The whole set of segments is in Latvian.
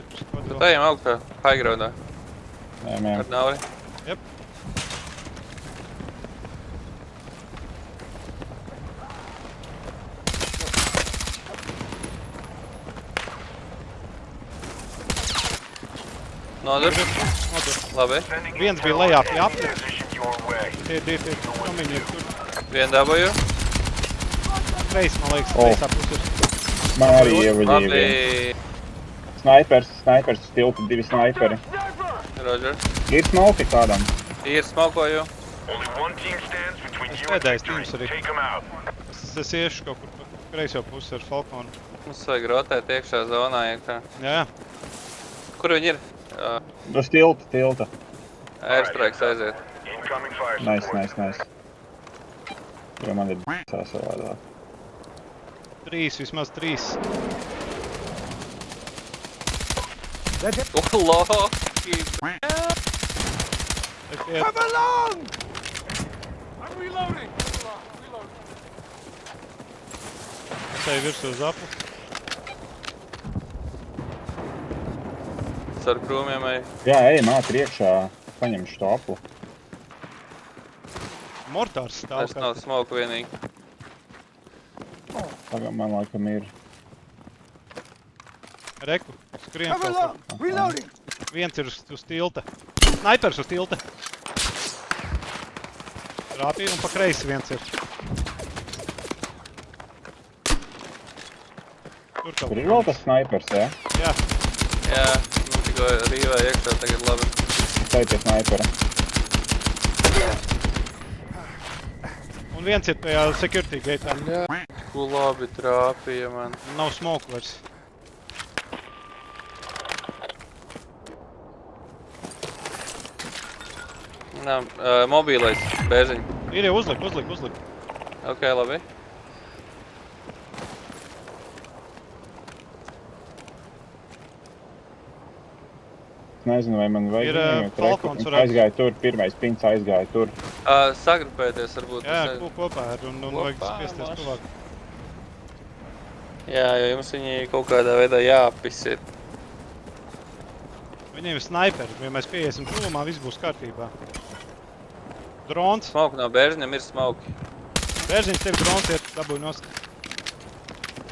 Tad ejam augstā, high groundā. Ejam. Ar Nauri. Jep. Nodur. Labi. Viens bija lejā pie apļa. Tie, komiņi ir tur. Vien dabūju. Kreis, man liekas, kreisā pusē. Man arī ievaļīja Labi. viens. Snaipers, tiltu, 2 snaiperi. Roger. Ir smoki kādam. Ir smokoju. Es pēdējais tīms arī. Es iešu kaut kur pa kreiso pusi ar Falconu. Mums vajag rotēt iekšā zonā iekšā. Jā. Kur viņi ir? Uz tilta. Airstrikes aiziet. Nice. Jo man ir b***ā savādāk. 3, vismaz 3. Loki! Come along! I'm reloading! Es eju virsū uz apli. Ar krūmiem ej. Jā, ejam ātri iekšā. Paņemšu to aplu. Mortārs stāv Tas nav smoku vienīgi. Tagad man laikam ir. Reku, skrien Come kaut along! kur. Reloading! Viens ir uz tilta. Snaipers uz tilta. Rāpīja un pa kreisi viens ir. Tur kaut Tur ir vēl tas snaipers, jā? Jā. Jā, nu tikko rīvē iekšā tagad labi. Tā ir pie snaipera. Un viens ir tajā security gate'ā. Ko labi trāpīja man. Nav smoke vairs. Nav, mobīlais, bērziņ. Ir jau uzlik. Ok, labi. Nezinu, vai man vajag Ir, viņu Falcons reku. varētu- Aizgāja tur, pirmais pints aizgāja tur. Sagrupēties varbūt. Jā, kopā ir un vajag Kopā, spiesties maš. tuvāk. Jā, jo jums viņi kaut kādā veidā jāapis ir. Viņiem ir snaiperi, ja mēs pieiesim tuvumā, viss būs kārtībā. Drons. Smoke nav bērziņam, ir smoki. Bērziņš, tev drons ir, dabūj nost.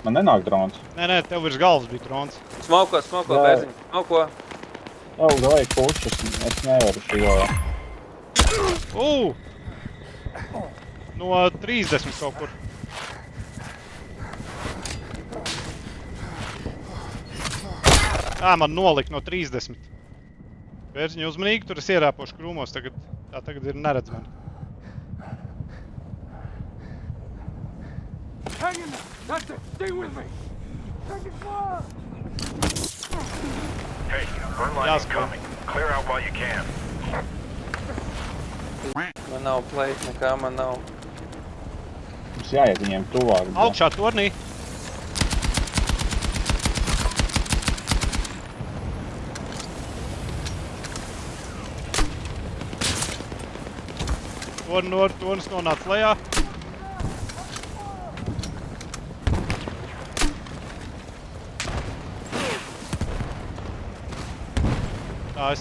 Man nenāk drons. Nē, tev virs galvas bija drons. Smoko, Jā. bērziņ. Smoko. Jau, vajag pušas. Es nevaru šo. No 30 kaut kur. Man nolika no 30. Bērziņi uzmanīgi, tur es ierāpošu krūmos, tagad ir neredzami. Hang in there! That's it! Stay with me! Take it far! Hey, burn line incoming. Clear out while you can. Man nav plate, nekā man nav. Mums jāiet viņiem tuvāk. Augšā tornī. Tornis nonāca lejā.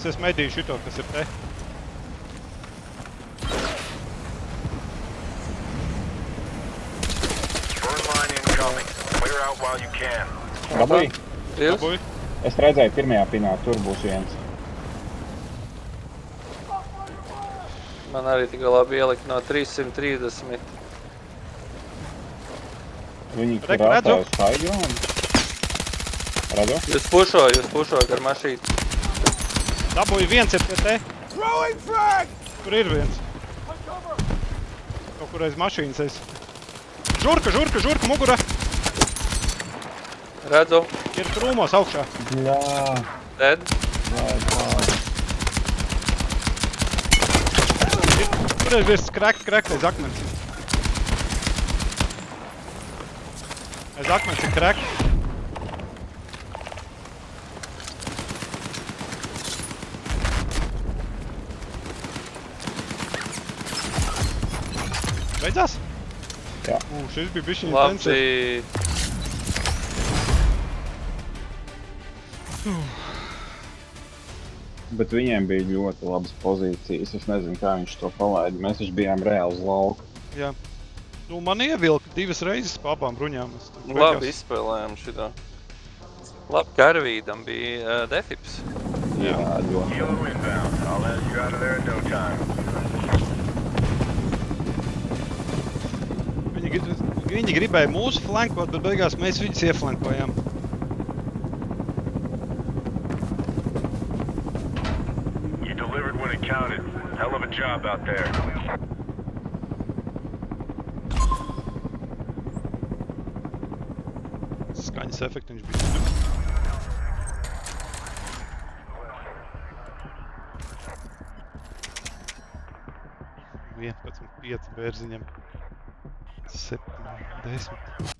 Es medīju šito, kas ir te. Burn line incoming. Clear out while you can. Dabūj? Dabūj. Es redzēju pirmajā pinā, tur būs viens. Man arī tikai labi ielikt no 330. Viņi tur Redzu. atāja uz haigronu. Redzu? Jūs pušojat ar mašītu. Dabūju, viens ir pie te. Throwing frag! Tur ir viens. Kaut kur aiz mašīnas es. Žurka, mugura. Redzu. Ir krūmos augšā. Jā. Dead. Tur ir viss krek aiz akmens. Aiz akmens ir krek. Beidzās? Jā. Šis bija bišķiņ intensīvs. Labi. Bet viņiem bija ļoti labas pozīcijas. Es nezinu, kā viņš to palaida. Mēs taču bijām reāli uz lauka. Jā. Nu, man ievilka 2 reizes pa abām bruņām. Es tur Labi beigās- izspēlējām šito. Labi, Karavīdam bija defips. Jā, ļoti. Kilo inbound. I'll have you out of there in no time. Viņi gribēja mūsu flankot, bet beigās mēs viņus ieflankojām. You delivered when it counted. Hell of a job out there. Skaņas efekti viņš bija. Vien, pēc 5 bērziņam. 7, 10.